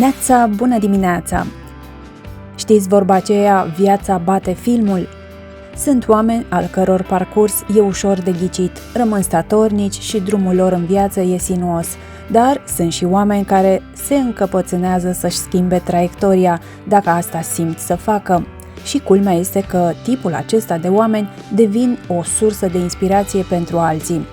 Neața, bună dimineața! Știți vorba aceea, viața bate filmul? Sunt oameni al căror parcurs e ușor de ghicit, rămân statornici și drumul lor în viață e sinuos, dar sunt și oameni care se încăpățânează să-și schimbe traiectoria, dacă asta simt să facă. Și culmea este că tipul acesta de oameni devin o sursă de inspirație pentru alții.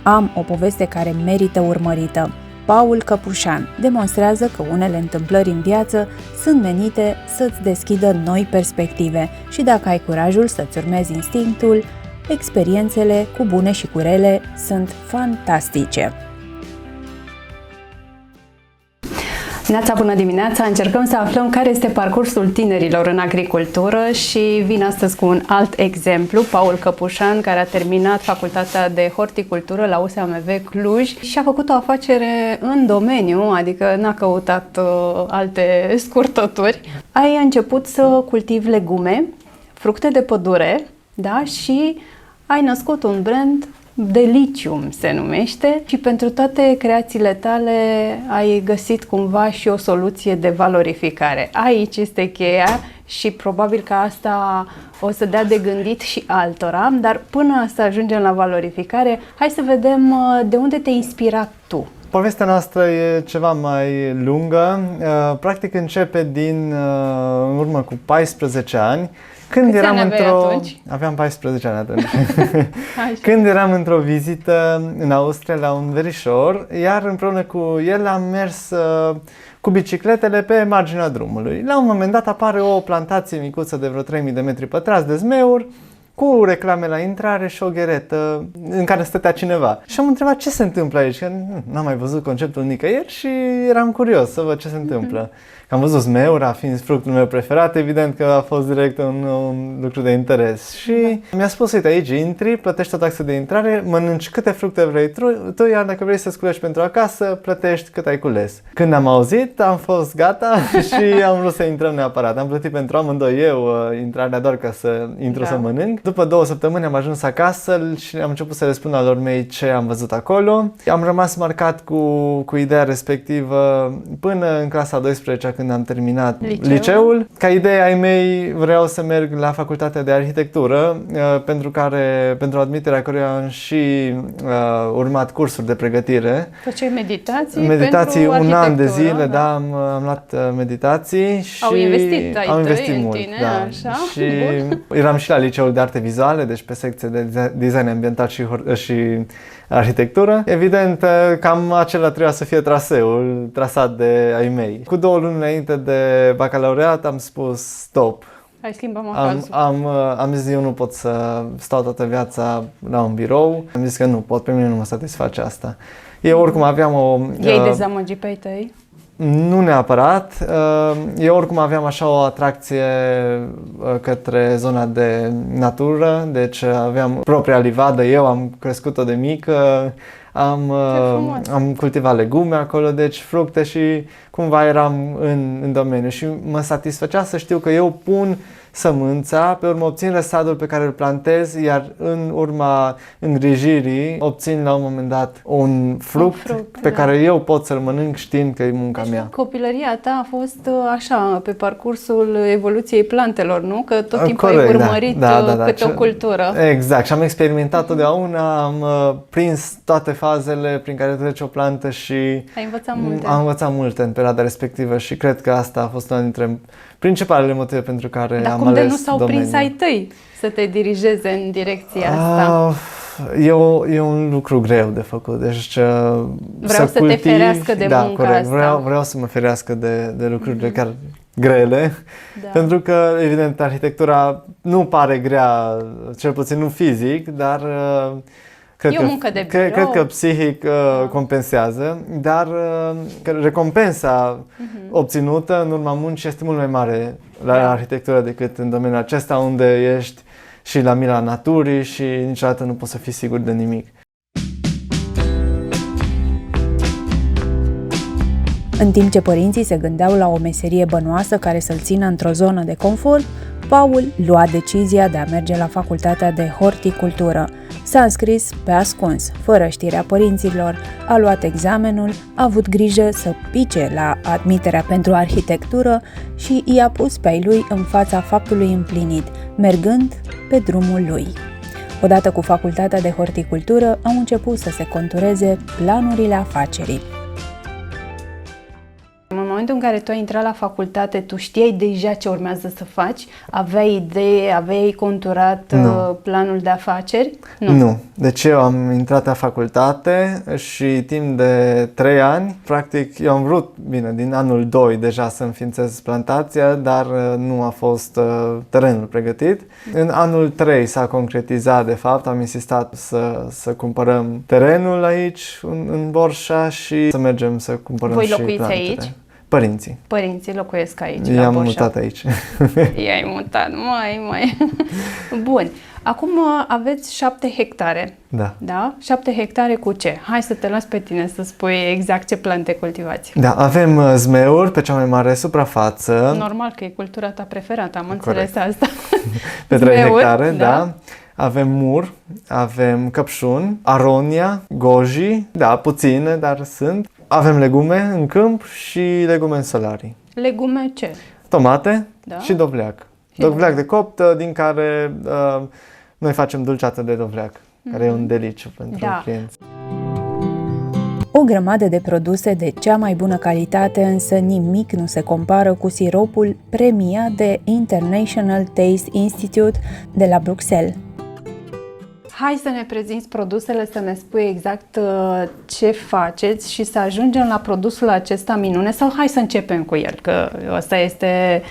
Am o poveste care merită urmărită. Paul Căpușan demonstrează că unele întâmplări în viață sunt menite să-ți deschidă noi perspective și dacă ai curajul să-ți urmezi instinctul, experiențele cu bune și cu rele sunt fantastice. Neața, bună dimineața! Încercăm să aflăm care este parcursul tinerilor în agricultură și vin astăzi cu un alt exemplu, Paul Căpușan, care a terminat facultatea de horticultură la USAMV Cluj și a făcut o afacere în domeniu, adică n-a căutat alte scurtături. Ai început să cultivi legume, fructe de pădure, da? Și ai născut un brand, Delicium se numește, și pentru toate creațiile tale ai găsit cumva și o soluție de valorificare. Aici este cheia și probabil că asta o să dea de gândit și altora, dar până să ajungem la valorificare, hai să vedem de unde te-ai inspirat tu. Povestea noastră e ceva mai lungă, practic începe în urmă cu 14 ani. Când Câți eram ani aveai atunci? Aveam 14 ani atunci. Când eram într-o vizită în Austria la un verișor, iar împreună cu el am mers cu bicicletele pe marginea drumului. La un moment dat apare o plantație micuță de vreo 3000 de metri pătrați de zmeuri, cu reclame la intrare și o gheretă în care stătea cineva. Și am întrebat ce se întâmplă aici, că n-am mai văzut conceptul nicăieri și eram curios să văd ce se întâmplă. Că am văzut zmeura, fiind fructul meu preferat, evident că a fost direct un lucru de interes. Și mi-a spus, uite, aici intri, plătești o taxă de intrare, mănânci câte fructe vrei tu, iar dacă vrei să-ți culești pentru acasă, plătești cât ai cules. Când am auzit, am fost gata și am vrut să intrăm neapărat. Am plătit pentru amândoi eu intrarea doar ca să intru să mănânc. După 2 săptămâni am ajuns acasă și am început să le spun alor mei ce am văzut acolo. Am rămas marcat cu ideea respectivă până în clasa 12, când am terminat liceul. Ca idee ai mei vreau să merg la facultatea de arhitectură, pentru admiterea căruia am și urmat cursuri de pregătire. Făceai meditații? Meditații pentru un an de zile, da? da, am luat meditații și au investit mult, tine, da. așa? Și eram și la liceul de arte vizuale, deci pe secție de design ambiental și arhitectură. Evident, cam acela trebuia să fie traseul trasat de ai mei. Cu 2 luni înainte de bacalaureat am spus stop. Hai, schimbăm acazul. Am zis, eu nu pot să stau toată viața la un birou. Am zis că nu pot, pe mine nu mă satisface asta. Eu oricum aveam Ei dezamăgit pe ai tăi? Nu neapărat. Eu oricum aveam așa o atracție către zona de natură, deci aveam propria livadă, eu am crescut-o de mică, am cultivat legume acolo, deci fructe și cumva eram în domeniu și mă satisfăcea să știu că eu pun sămânța, pe urmă obțin răsadul pe care îl plantez, iar în urma îngrijirii obțin la un moment dat un fruct pe care eu pot să-l mănânc știind că e munca mea. Copilăria ta a fost așa, pe parcursul evoluției plantelor, nu? Că tot timpul ai Corect, urmărit câte o cultură. Exact, și am experimentat totdeauna, am prins toate fazele prin care trece o plantă și ai învățat multe. Am învățat multe în perioada respectivă și cred că asta a fost una dintre principalele motive pentru care am ales domeniul. Dar cum de nu s-au prins ai tăi să te dirigeze în direcția asta? E un lucru greu de făcut. Deci, vreau să te ferească de munca corect. asta. Vreau să mă ferească de lucrurile chiar grele, pentru că, evident, arhitectura nu pare grea, cel puțin nu fizic, dar cred că psihic compensează, dar recompensa obținută în urma muncii este mult mai mare la arhitectură decât în domeniul acesta, unde ești și la mila naturii și niciodată nu poți să fii sigur de nimic. În timp ce părinții se gândeau la o meserie bănoasă care să-l țină într-o zonă de confort, Paul lua decizia de a merge la facultatea de horticultură. S-a înscris pe ascuns, fără știrea părinților, a luat examenul, a avut grijă să pice la admiterea pentru arhitectură și i-a pus pe ai lui în fața faptului împlinit, mergând pe drumul lui. Odată cu facultatea de horticultură au început să se contureze planurile afacerii. În momentul în care tu ai intrat la facultate, tu știai deja ce urmează să faci? Aveai idee, aveai conturat planul de afaceri? Nu. Deci eu am intrat la facultate și timp de 3 ani, practic, eu am vrut, bine, din anul 2 deja să înființez plantația, dar nu a fost terenul pregătit. În anul 3 s-a concretizat, de fapt, am insistat să cumpărăm terenul aici, în Borșa, și să mergem să cumpărăm și plantele. Voi locuiți aici? Părinții. Părinții locuiesc aici, I-am mutat aici. I-ai mutat, mai. Bun. Acum aveți 7 hectare. Da? 7 hectare cu ce? Hai să te las pe tine să spui exact ce plante cultivați. Da, avem zmeuri pe cea mai mare suprafață. Normal că e cultura ta preferată, am înțeles asta. Pe 3 hectare, da. Avem mur, avem căpșuni, aronia, goji, da, puține, dar sunt. Avem legume în câmp și legume în solarii. Legume ce? Tomate și dovleac. Dovleac de copt, din care noi facem dulceață de dovleac, care e un deliciu pentru clienți. O grămadă de produse de cea mai bună calitate, însă nimic nu se compară cu siropul premiat de International Taste Institute de la Bruxelles. Hai să ne prezinți produsele, să ne spui exact ce faceți și să ajungem la produsul acesta minune, sau hai să începem cu el, că ăsta este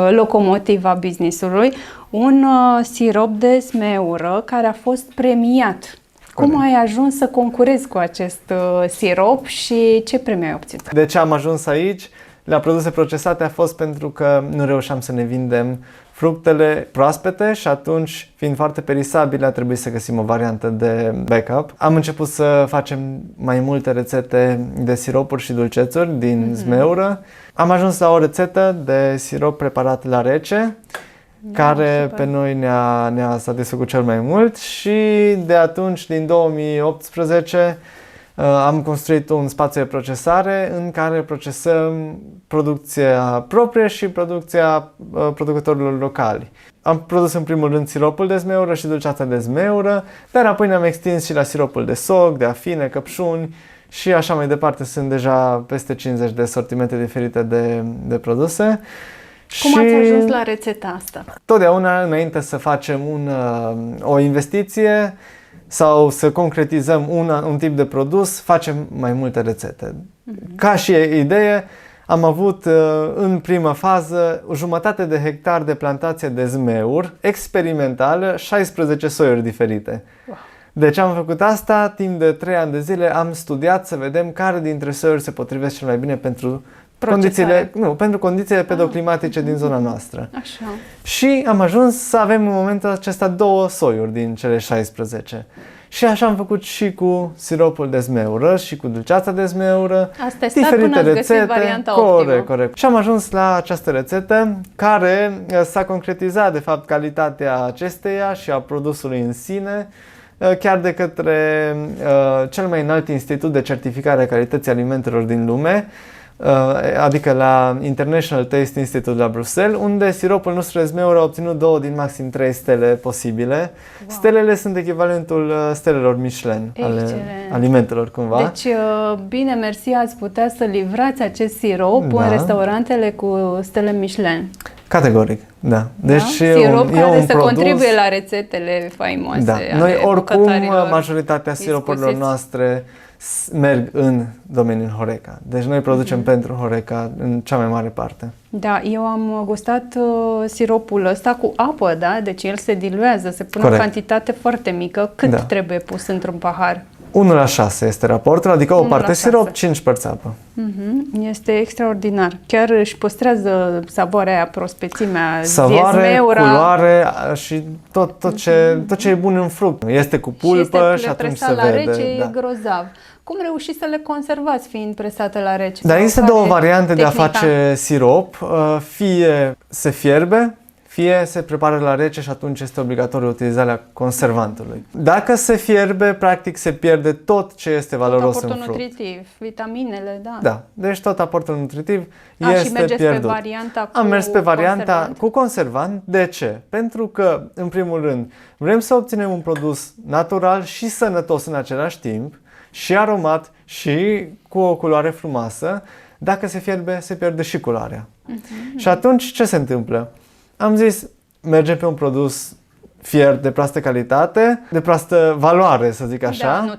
locomotiva business-ului. Un sirop de zmeură care a fost premiat. Cum ai ajuns să concurezi cu acest sirop și ce premiu ai obținut? De ce am ajuns aici? La produse procesate a fost pentru că nu reușeam să ne vindem fructele proaspete și atunci, fiind foarte perisabile, a trebuit să găsim o variantă de backup. Am început să facem mai multe rețete de siropuri și dulcețuri din zmeură. Am ajuns la o rețetă de sirop preparat la rece, care pe noi ne-a satisfăcut cel mai mult, și de atunci, din 2018, am construit un spațiu de procesare în care procesăm producția proprie și producția producătorilor locali. Am produs în primul rând siropul de zmeură și dulceața de zmeură, dar apoi ne-am extins și la siropul de soc, de afine, căpșuni și așa mai departe. Sunt deja peste 50 de sortimente diferite de produse. Cum ați ajuns la rețeta asta? Totdeauna, înainte să facem o investiție sau să concretizăm un tip de produs, facem mai multe rețete. Ca și idee, am avut în prima fază 1,5 de hectar de plantație de zmeur experimentală, 16 soiuri diferite. Wow. Deci am făcut asta, timp de 3 ani de zile am studiat să vedem care dintre soiuri se potrivesc cel mai bine pentru condițiile pedoclimatice din zona noastră. Așa. Și am ajuns să avem în momentul acesta 2 soiuri din cele 16. Și așa am făcut și cu siropul de zmeură și cu dulceața de zmeură. Asta e stat până ați găsit varianta optimă. Corect. Și am ajuns la această rețetă care s-a concretizat, de fapt, calitatea acesteia și a produsului în sine, chiar de către cel mai înalt institut de certificare a calității alimentelor din lume, adică la International Taste Institute la Bruxelles, unde siropul nostru de zmeură a obținut 2 din maxim 3 stele posibile. Wow. Stelele sunt echivalentul stelelor Michelin ale alimentelor, cumva. Deci, bine, mersi, ați putea să livrați acest sirop în restaurantele cu stele Michelin. Categoric, da. Deci sirop care să contribuie la rețetele faimoase. Da. Noi oricum, majoritatea siropurilor noastre merg în domeniul Horeca. Deci noi producem pentru Horeca în cea mai mare parte. Da, eu am gustat siropul ăsta cu apă, da? Deci el se diluează, se pune o cantitate foarte mică. Cât trebuie pus într-un pahar? 1:6 este raportul, adică o 1:6. parte sirop, 5 părți apă. Este extraordinar. Chiar își păstrează savoarea aia, prospețimea, Savoare, zmeura. culoare și tot ce e bun în fruct. Este cu pulpă și atunci se la vede. rece, e grozav. Cum reușiți să le conservați fiind presate la rece? Dar există două variante de a tehnica? face sirop. Fie se fierbe, fie se prepară la rece și atunci este obligatoriu utilizarea conservantului. Dacă se fierbe, practic se pierde tot ce este valoros în aportul fruct. nutritiv, vitaminele, da. Da, deci tot aportul nutritiv Și este mergeți pierdut. pe varianta Am mers pe varianta conservant? cu conservant. De ce? Pentru că, în primul rând, vrem să obținem un produs natural și sănătos în același timp, și aromat și cu o culoare frumoasă. Dacă se fierbe, se pierde și culoarea. Și atunci ce se întâmplă? Am zis, mergem pe un produs fiert de proastă calitate, de proastă valoare, să zic așa. Da,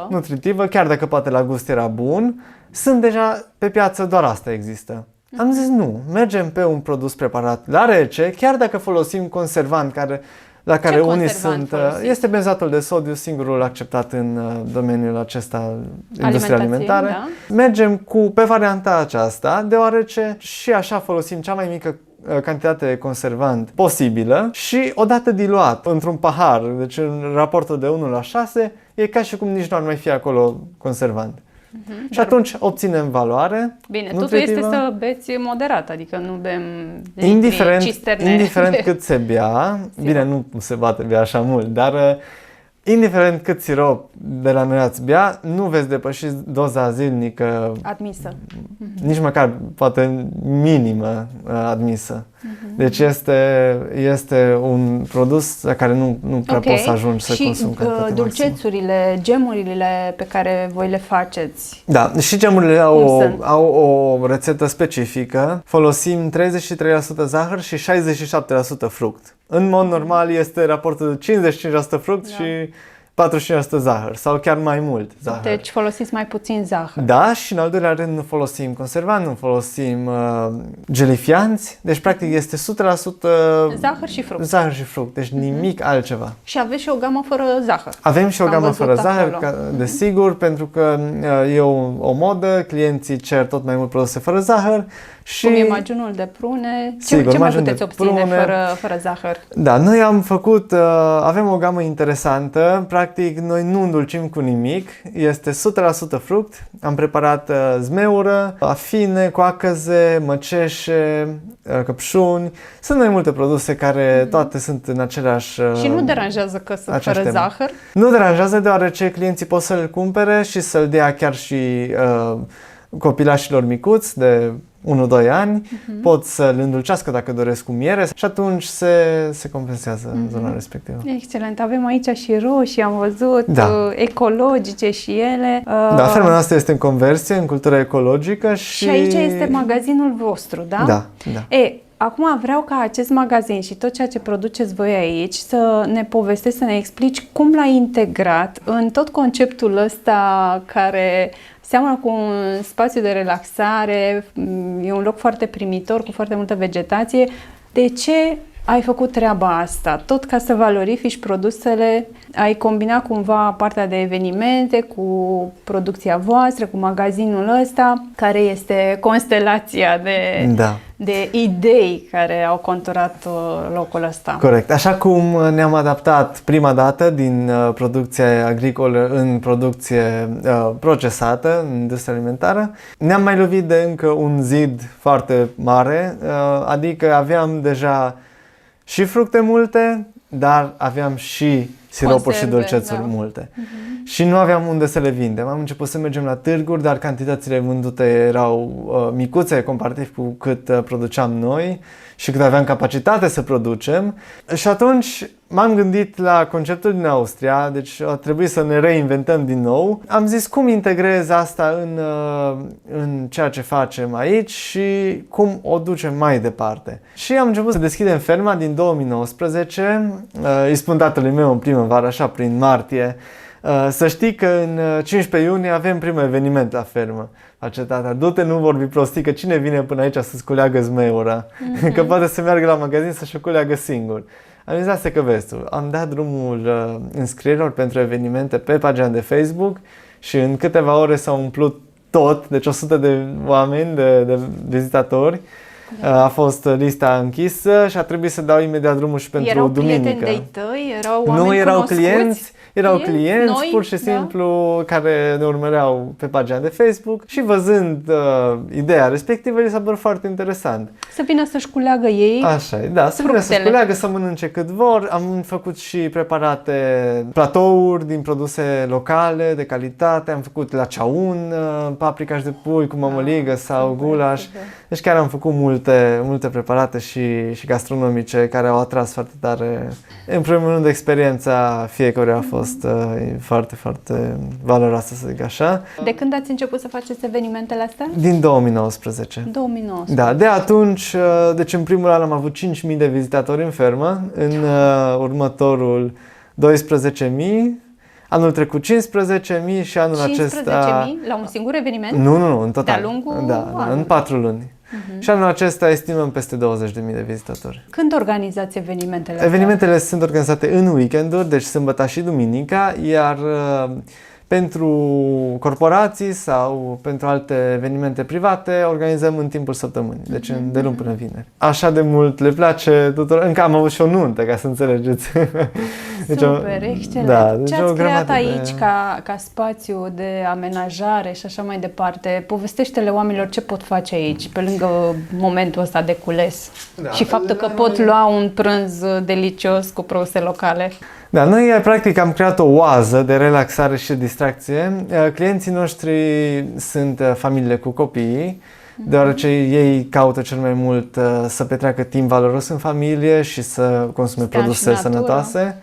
nutritivă. Chiar dacă poate la gust era bun, sunt deja pe piață, doar asta există. Am zis nu, mergem pe un produs preparat la rece, chiar dacă folosim conservant la care unii sunt... Este benzatul de sodiu, singurul acceptat în domeniul acesta, industria alimentară. Da? Mergem pe varianta aceasta, deoarece și așa folosim cea mai mică cantitate de conservant posibilă și odată diluat într-un pahar, deci în raportul de 1:6, e ca și cum nici nu ar mai fi acolo conservant. Și atunci obținem valoare. Bine, totul este să beți moderat, adică nu bem cisterne. Indiferent cât se bea, bine, nu se poate bea așa mult, dar indiferent cât sirop de la noi ați bea, nu veți depăși doza zilnică admisă. Nici măcar poate minimă admisă. Deci este un produs la care nu prea poți să ajungi să consumi cantitatea maximă. Dulcețurile, gemurile pe care voi le faceți? Da, și gemurile au o rețetă specifică. Folosim 33% zahăr și 67% fruct. În mod normal este raportul de 55% fruct și 45% zahăr sau chiar mai mult zahăr. Deci folosiți mai puțin zahăr. Da, și în al doilea rând nu folosim conservant, nu folosim gelifianți, deci practic este 100% zahăr și fruct, deci nimic altceva. Și aveți și o gamă fără zahăr. Avem și o gamă fără zahăr, desigur, pentru că e o modă, clienții cer tot mai mult produse fără zahăr. Și cum e magiunul de prune, sigur, ce mai puteți obține fără zahăr? Da, noi am făcut, avem o gamă interesantă, practic noi nu îndulcim cu nimic, este 100% fruct, am preparat zmeură, afine, coacăze, măceșe, căpșuni, sunt mai multe produse care toate sunt în același... Și nu deranjează că sunt fără zahăr? Nu deranjează deoarece clienții pot să-l cumpere și să-l dea chiar și copilașilor micuți de 1-2 ani, pot să-l îndulcească dacă doresc cu miere și atunci se compensează în zona respectivă. Excelent! Avem aici și roșii, am văzut, ecologice și ele. Da, ferma noastră este în conversie, în cultură ecologică și aici este magazinul vostru, da? Da. Acum vreau ca acest magazin și tot ceea ce produceți voi aici să ne povestești, să ne explici cum l-ai integrat în tot conceptul ăsta care seamănă cu un spațiu de relaxare, e un loc foarte primitor, cu foarte multă vegetație. De ce ai făcut treaba asta? Tot ca să valorifici produsele, ai combinat cumva partea de evenimente cu producția voastră, cu magazinul ăsta, care este constelația de idei care au conturat locul ăsta. Corect. Așa cum ne-am adaptat prima dată din producție agricolă în producție procesată, în industria alimentară, ne-am mai lovit de încă un zid foarte mare, adică aveam deja și fructe multe, dar aveam și siropuri și dulcețuri multe. Și nu aveam unde să le vindem. Am început să mergem la târguri, dar cantitățile vândute erau micuțe comparativ cu cât produceam noi și cât aveam capacitate să producem. Și atunci m-am gândit la conceptul din Austria, deci a trebuit să ne reinventăm din nou. Am zis cum integrez asta în ceea ce facem aici și cum o ducem mai departe. Și am început să deschidem ferma din 2019, îi spun tatălui meu în primăvară, așa prin martie, să știi că în 15 iunie avem primul eveniment la fermă. Face tata, du-te, nu vorbi prostii, că cine vine până aici să-ți culeagă zmeura? Că poate să meargă la magazin să-și o culeagă singur. Amuzat să că vezi tu. Am dat drumul înscrierilor pentru evenimente pe pagina de Facebook și în câteva ore s-au umplut tot, deci 100 de oameni, de vizitatori. A fost lista închisă și a trebuit să dau imediat drumul și pentru duminică. Erau prieteni de-ai tăi? Erau oameni Nu, erau cunoscuți? clienți noi, pur și simplu, care ne urmăreau pe pagina de Facebook și văzând ideea respectivă, li s-a părut foarte interesant. Să vină să-și culeagă ei. Așa e, da, să vină să-și culeagă, să mănânce cât vor. Am făcut și preparate platouri din produse locale, de calitate. Am făcut la ceaun, paprikaș de pui cu mămăligă sau gulaș. Deci chiar am făcut multe preparate și gastronomice care au atras foarte tare. În primul rând, experiența fiecăruia a fost foarte, foarte valoroasă, să zic așa. De când ați început să faceți evenimentele astea? Din 2019. 2019. Da, de atunci, deci în primul an am avut 5.000 de vizitatori în fermă, în următorul 12.000, anul trecut 15.000 și anul acesta... 15.000 la un singur eveniment? Nu, în total. De-a lungul Da, în 4 luni. Și anul acesta estimăm peste 20.000 de vizitatori. Când organizați evenimentele astea? Evenimentele sunt organizate în weekenduri, deci sâmbătă și duminica, iar pentru corporații sau pentru alte evenimente private organizăm în timpul săptămânii, deci de luni până vineri. Așa de mult le place tuturor. Încă am avut și o nuntă, ca să înțelegeți. Deci super, excelent. Da, deci ce ați creat aici ca spațiu de amenajare și așa mai departe? Povestește-le oamenilor ce pot face aici, pe lângă momentul ăsta de cules. Da, și faptul că pot lua un prânz delicios cu produse locale. Da, noi practic am creat o oază de relaxare și distracție. Clienții noștri sunt familiile cu copiii, deoarece ei caută cel mai mult să petreacă timp valoros în familie și să consume produse sănătoase.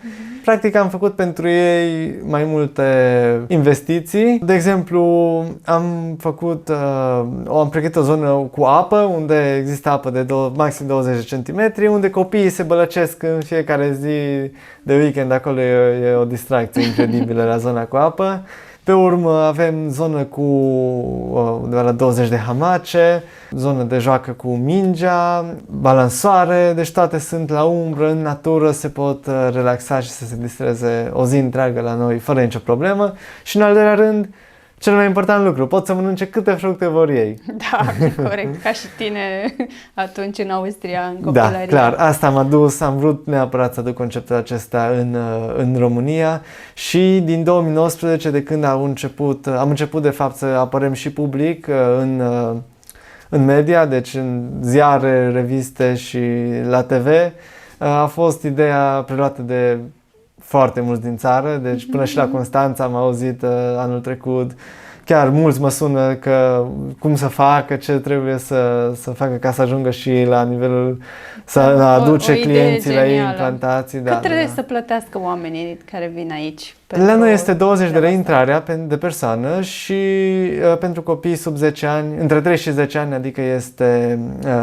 Practic am făcut pentru ei mai multe investiții. De exemplu, am pregătit o zonă cu apă, unde există apă de maxim 20 de centimetri, unde copiii se bălăcesc în fiecare zi de weekend. Acolo e o distracție incredibilă la zona cu apă. Pe urmă avem zonă cu undeva la 20 de hamace, zonă de joacă cu mingea, balansoare, deci toate sunt la umbră, în natură, se pot relaxa și să se distreze o zi întreagă la noi fără nicio problemă. Și în al doilea rând, cel mai important lucru, pot să mănânce câte fructe vor ei. Da, corect, ca și tine atunci în Austria, în copilărie. Da, clar, asta m-a dus, am vrut neapărat să aduc conceptul acesta în România și din 2019, de când am început de fapt să apărăm și public în media, deci în ziare, reviste și la TV, a fost ideea preluată de foarte mulți din țară, deci până și la Constanța am auzit anul trecut. Chiar mulți mă sună că cum să facă, ce trebuie să facă ca să ajungă și la nivelul să aduce clienții la ei în plantații. Cât trebuie să plătească oamenii care vin aici? La noi este 20 de lei intrarea de persoană și pentru copii sub 10 ani, între 3 și 10 ani, adică este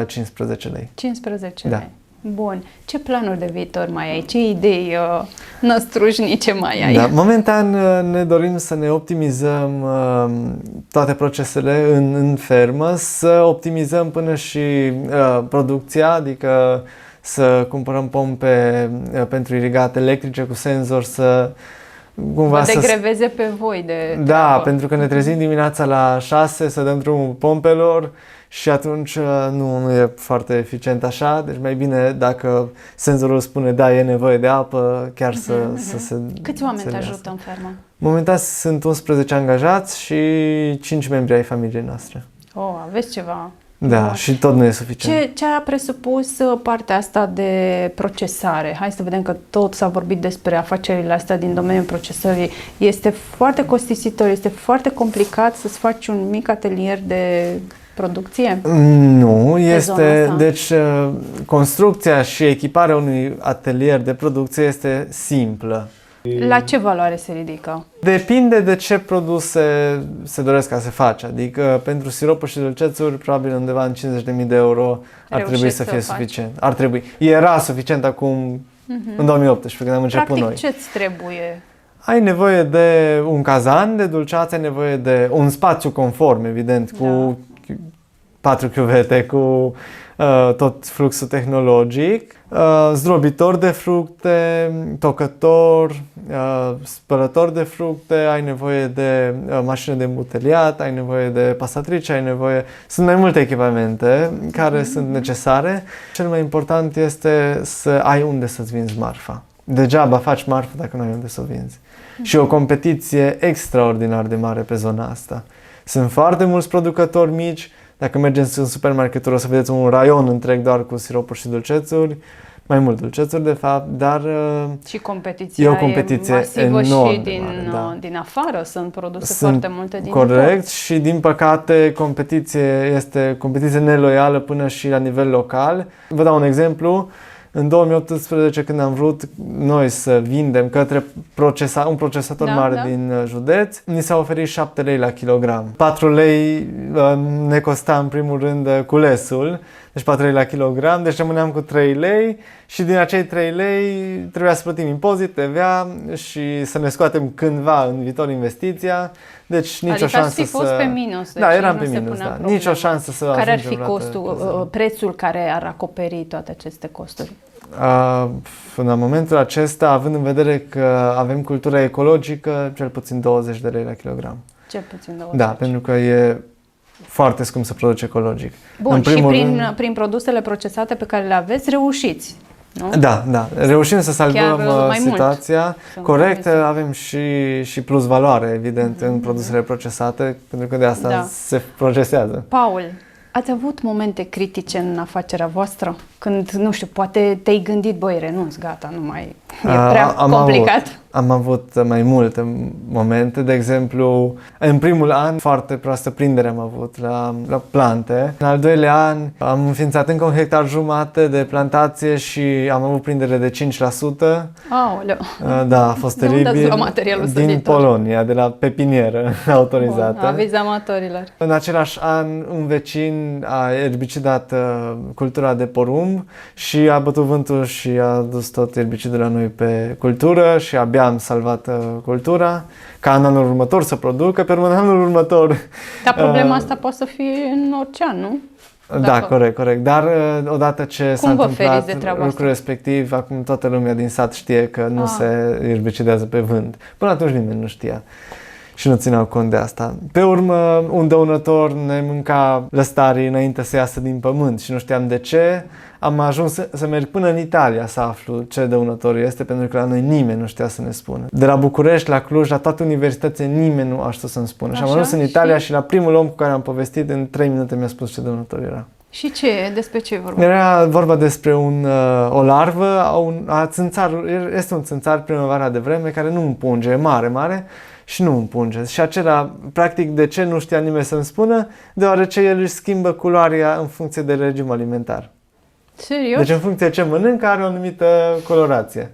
15 lei. 15 lei. Bun. Ce planuri de viitor mai ai? Ce idei năstrușnice mai ai? Da, momentan ne dorim să ne optimizăm toate procesele în fermă, să optimizăm până și producția, adică să cumpărăm pompe pentru irigat electrice cu senzor, să cumva vă degreveze pe voi de Da, treabă. Pentru că ne trezim dimineața la 6 să dăm drumul pompelor și atunci nu e foarte eficient așa, deci mai bine dacă senzorul spune da, e nevoie de apă, chiar să se... Câți oameni te ajută în fermă? Momentan sunt 11 angajați și 5 membri ai familiei noastre. Aveți ceva. Da, și tot nu e suficient. Ce a presupus partea asta de procesare? Hai să vedem că tot s-a vorbit despre afacerile astea din domeniul procesării. Este foarte costisitor, este foarte complicat să-ți faci un mic atelier de producție? Nu, este, deci construcția și echiparea unui atelier de producție este simplă. La ce valoare se ridică? Depinde de ce produse se doresc ca să faci. Adică pentru siropuri și dulcețuri, probabil undeva în 50.000 de euro ar trebui să fie suficient. Ar trebui. Era suficient acum, în 2018, când am început Practic, noi. ce-ți trebuie? Ai nevoie de un cazan de dulceață, ai nevoie de un spațiu conform, evident, cu 4 chiuvete, cu tot fluxul tehnologic, zdrobitor de fructe, tocător, spălător de fructe, ai nevoie de mașină de îmbuteliat, ai nevoie de pasatrice, ai nevoie... Sunt mai multe echipamente care sunt necesare. Cel mai important este să ai unde să-ți vinzi marfa. Degeaba faci marfă dacă nu ai unde să o vinzi. Și o competiție extraordinar de mare pe zona asta. Sunt foarte mulți producători mici. Dacă mergeți în supermarketuri o să vedeți un raion întreg doar cu siropuri și dulcețuri, mai mult dulcețuri de fapt, dar și competiția e o competiție masivă enorm și din afară sunt produse foarte multe din corect import. Și din păcate competiție neloială până și la nivel local. Vă dau un exemplu. În 2018, când am vrut noi să vindem către un procesator mare din județ, ni s-a oferit 7 lei la kilogram. 4 lei ne costa în primul rând culesul, deci 4 lei la kilogram, deci rămâneam cu 3 lei și din acei 3 lei trebuia să plătim impozit, TVA și să ne scoatem cândva în viitor investiția. Deci nicio șansă fi fost pe minus. Deci da, eram pe minus, da. Nicio șansă să care ar fi costul, prețul care ar acoperi toate aceste costuri? În momentul acesta, având în vedere că avem cultura ecologică, cel puțin 20 de lei la kilogram. Cel puțin 20. Da, pentru că e foarte scump să produci ecologic. Bun, și prin produsele procesate pe care le aveți, reușiți, nu? Da. Reușim să salvăm situația. Corect, avem și plus valoare, evident, în produsele procesate, pentru că de asta se procesează. Paul, ați avut momente critice în afacerea voastră? Când, nu știu, poate te-ai gândit, băi, renunț, gata, nu mai e prea complicat? Am avut mai multe momente, de exemplu, în primul an foarte proastă prindere am avut la plante. În al doilea an am înființat încă 1,5 hectare de plantație și am avut prindere de 5%. Aoleu! Da, a fost teribil. Din Polonia, de la pepinieră autorizată. Bun, aviz amatorilor. În același an, un vecin a erbicidat cultura de porumb și a bătut vântul și a dus tot erbicidul la noi pe cultură și abia am salvat cultura, ca în anul următor să producă, pe anul următor... Dar problema asta poate să fie în orice an, nu? Da, corect. Dar odată ce s-a întâmplat lucrul respectiv, acum toată lumea din sat știe că nu se erbicidează pe vânt. Până atunci nimeni nu știa și nu țineau cont de asta. Pe urmă, un dăunător ne mânca lăstarii înainte să iasă din pământ și nu știam de ce. Am ajuns să merg până în Italia să aflu ce dăunător este, pentru că la noi nimeni nu știa să ne spună. De la București, la Cluj, la toate universitățile, nimeni nu a știut să-mi spună. Și am ajuns în Italia și la primul om cu care am povestit, în 3 minute mi-a spus ce dăunător era. Și despre ce e vorba? Era vorba despre o larvă, este un țânțar primăvara de vreme care nu împunge, e mare și nu împunge. Și acela, practic, de ce nu știa nimeni să-mi spună? Deoarece el își schimbă culoarea în funcție de regim alimentar. Serios? Deci în funcție de ce mănâncă are o anumită colorație.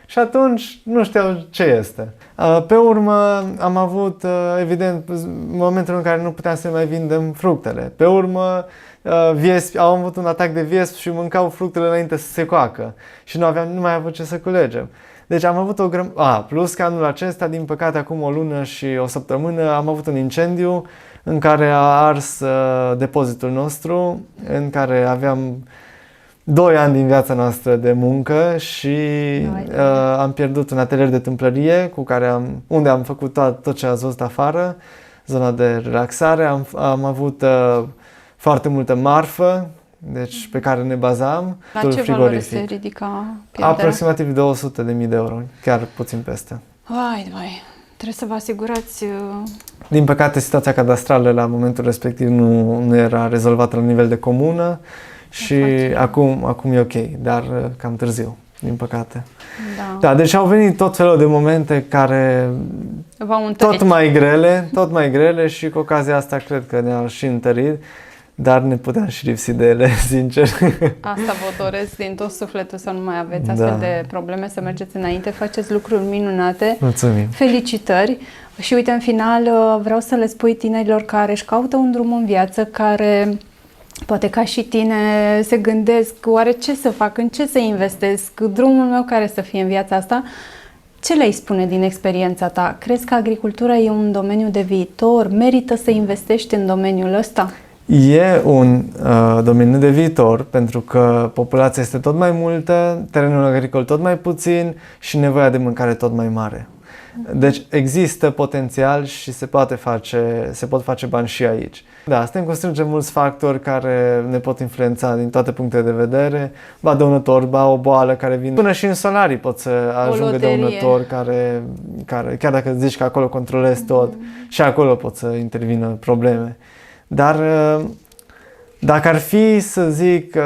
Și atunci nu știau ce este. Pe urmă am avut, evident, momentul în care nu puteam să mai vindem fructele. Pe urmă au avut un atac de viesp și mâncau fructele înainte să se coacă. Și nu mai avut ce să culegem. Deci am avut plus că anul acesta, din păcate, acum o lună și o săptămână, am avut un incendiu în care a ars depozitul nostru, în care aveam 2 ani din viața noastră de muncă și am pierdut un atelier de tâmplărie unde am făcut tot ce ați văzut afară, zona de relaxare. Am avut foarte multă marfă, deci pe care ne bazam. La ce valoare se ridica pierderea? Aproximativ 200.000 de euro, chiar puțin peste. Vai, trebuie să vă asigurați... Din păcate, situația cadastrală la momentul respectiv nu era rezolvată la nivel de comună și acum e ok, dar cam târziu, din păcate. Da, deci au venit tot felul de momente care tot mai grele și cu ocazia asta cred că ne-au și întărit. Dar ne puteam și lipsi de ele, sincer. Asta vă doresc din tot sufletul, să nu mai aveți astfel de probleme, să mergeți înainte, faceți lucruri minunate. Mulțumim! Felicitări! Și uite, în final, vreau să le spui tinerilor care își caută un drum în viață, care poate ca și tine se gândesc, oare ce să fac, în ce să investesc, drumul meu care să fie în viața asta. Ce le-ai spune din experiența ta? Crezi că agricultura e un domeniu de viitor? Merită să investești în domeniul ăsta? E un domeniu de viitor, pentru că populația este tot mai multă, terenul agricol tot mai puțin și nevoia de mâncare tot mai mare. Deci există potențial și se pot face bani și aici. Da, suntem constrânge mulți factori care ne pot influența din toate punctele de vedere, ba dăunători, ba o boală care vine. Până și în solarii pot să ajungă dăunători care, chiar dacă zici că acolo controlezi tot, și acolo pot să intervină probleme. Dar dacă ar fi să zic,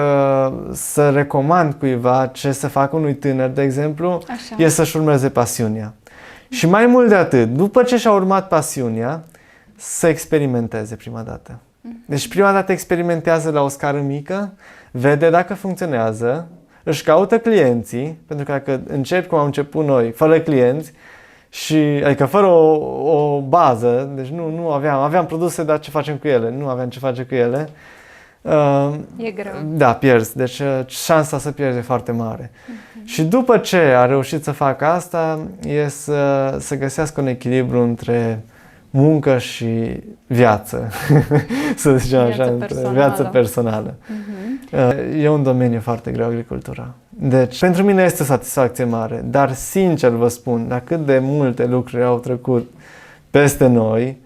să recomand cuiva ce să facă unui tânăr, de exemplu, e să-și urmeze pasiunea. Și mai mult de atât, după ce și-a urmat pasiunea, să experimenteze prima dată. Deci prima dată experimentează la o scară mică, vede dacă funcționează, își caută clienții, pentru că dacă începi cum am început noi, fără clienți, adică fără o bază, deci nu aveam produse, dar ce facem cu ele? Nu aveam ce face cu ele. E greu. Da, pierzi. Deci șansa să pierzi e foarte mare. Și după ce a reușit să facă asta, e să găsească un echilibru între muncă și viață, să zicem așa, viață personală. E un domeniu foarte greu, agricultura. Deci, pentru mine este o satisfacție mare, dar sincer vă spun, la cât de multe lucruri au trecut peste noi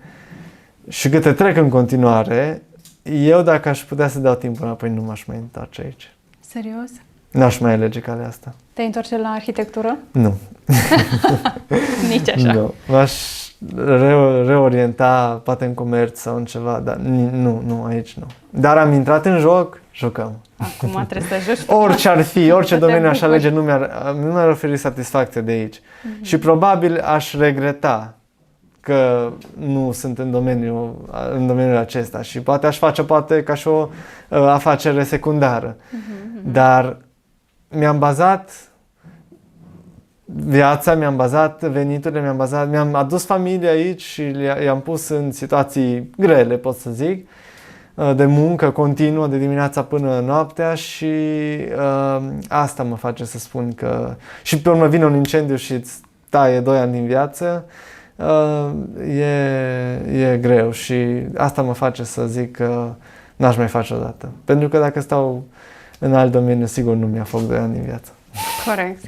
și câte trec în continuare, eu dacă aș putea să dau timpul înapoi, nu m-aș mai întoarce aici. Serios? N-aș mai alege calea asta. Te-ai întoarce la arhitectură? Nu. Nici așa? Nu. M-aș reorienta, poate în comerț sau în ceva, dar nu, aici nu. Dar am intrat în joc, jucăm. Acum trebuie să joci. Orice ar fi, orice domeniu aș alege, nu mi-ar oferi satisfacție de aici. Și probabil aș regreta că nu sunt în domeniul acesta și poate aș face ca și o afacere secundară. Dar mi-am bazat viața, mi-am bazat veniturile, mi-am adus familia aici și i-am pus în situații grele, pot să zic, de muncă continuă, de dimineața până noaptea și asta mă face să spun că... Și pe urmă vine un incendiu și îți taie 2 ani din viață, e greu și asta mă face să zic că n-aș mai face odată. Pentru că dacă stau în alt domeniu, sigur nu mi-a foc 2 ani din viață. Corect.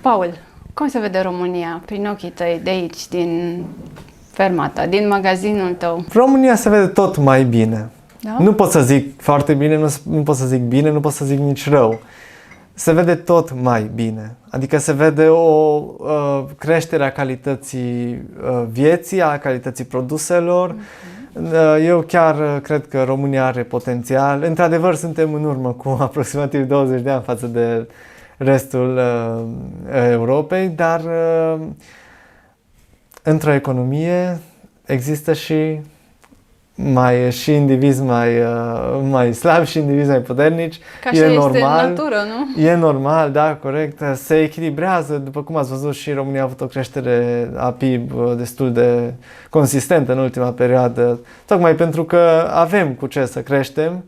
Paul, cum se vede România prin ochii tăi de aici, din ferma ta, din magazinul tău? România se vede tot mai bine. Da? Nu pot să zic foarte bine, nu pot să zic bine, nu pot să zic nici rău. Se vede tot mai bine. Adică se vede o creștere a calității vieții, a calității produselor. Eu chiar cred că România are potențial. Într-adevăr, suntem în urmă cu aproximativ 20 de ani față de restul Europei, dar într-o economie există și indivizi mai slabi și indivizi mai puternici. Ca așa e normal, este în natură, nu? E normal, da, corect. Se echilibrează, după cum ați văzut și România a avut o creștere a PIB destul de consistentă în ultima perioadă, tocmai pentru că avem cu ce să creștem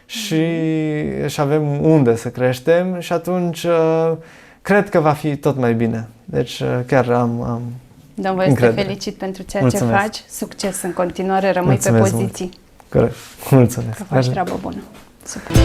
și avem unde să creștem și atunci cred că va fi tot mai bine. Deci chiar am Dăm voie să te felicit pentru ceea ce faci. Succes în continuare, rămâi pe poziții. Corect. Mulțumesc. Că faci treabă bună. Super.